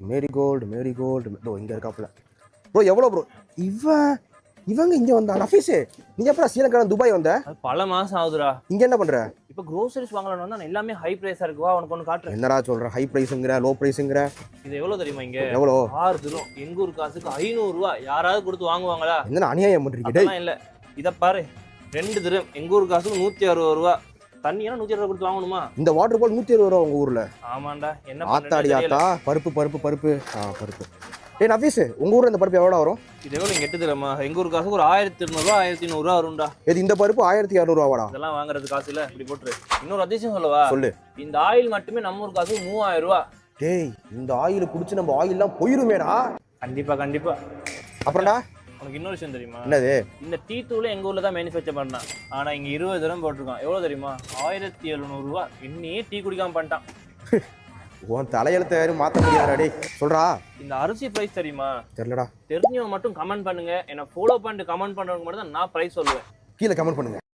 Marigold bro இங்கே இருக்காப்புல bro எவ்வளோ ப்ரோ இவங்க இங்கே வந்தா நஃபீஸு நீ எப்போ ஸ்ரீலங்கா துபாய் வந்த பல மாசம் ஆகுதுடா. இங்கே என்ன பண்ணுற? இப்போ க்ரோசரிஸ் வாங்கலாம்னு வந்தா எல்லாமே ஹை ப்ரைஸாக இருக்குவா. உனக்கு ஒன்று காட்டுறேன். என்னடா சொல்கிறேன்? ஹை ப்ரைஸுங்கிற லோ ப்ரைஸுங்கிற இது எவ்வளோ தெரியுமா? இங்கே எவ்வளோ? 6 திரம். எங்கள் ஊர் காசுக்கு 500 ரூபா. யாராவது கொடுத்து வாங்குவாங்களா? என்ன அநியாயம் பண்ணுறீங்க? அதெல்லாம் இல்லை. இதை பாரு, 2 திரம். எங்கள் ஊர் காசுக்கு 160 ரூபா. தண்ணியெல்லாம் 160 கொடுத்து வாங்கணுமா? இந்த வாட்டர் பால் 160 ரூபா உங்கள் ஊரில்? ஆமாண்டா. என்ன ஆத்தாடி ஆத்தா. பருப்பு ஏ நஃபீஸு உங்கள் ஊரில் இந்த பருப்பு எவ்வளோ வரும்? இது எவ்வளோ? இங்கே 8 திரமா? எங்கள் ஊர் காசுக்கு ஒரு 1200 ரூபா 1300 ரூபா வரும்டா. இது இந்த பருப்பு 1200 ரூபாடா. இதெல்லாம் வாங்குறது காசு இல்லை. இப்படி போட்டுரு. இன்னொரு அதிசயம் சொல்லவா? சொல்லு. இந்த ஆயில் மட்டுமே நம்ம ஊர் காசுக்கு 3000 ரூபா. டேய் இந்த ஆயில் குடிச்சு நம்ம ஆயில்லாம் போயிருமேடா. கண்டிப்பா. அப்புறம்டா உனக்கு இன்னொரு விஷயம் தெரியுமா? என்னது? இந்த டீ தூள் எங்க ஊர்ல தான் மேனுஃபேக்சர் பண்ணான். ஆனா இங்க 20 திரம் போட்டிருக்கான். எவ்வளவு தெரியுமா? 1700 ரூபா. இன்னையே டீ குடிக்காம பண்ணிட்டான். உன் தலையெழுத்த யாரும் மாத்த முடியாதா? டேய் சொல்றா. இந்த அரிசி பிரைஸ் தெரியுமா? தெரியலடா. தெரிஞ்சவங்க மட்டும் கமெண்ட் பண்ணுங்க. என்ன ஃபாலோ பண்ணிட்டு கமெண்ட் பண்றவங்க மட்டும் தான் நான் பிரைஸ் சொல்லுவேன். கீழே கமெண்ட் பண்ணுங்க.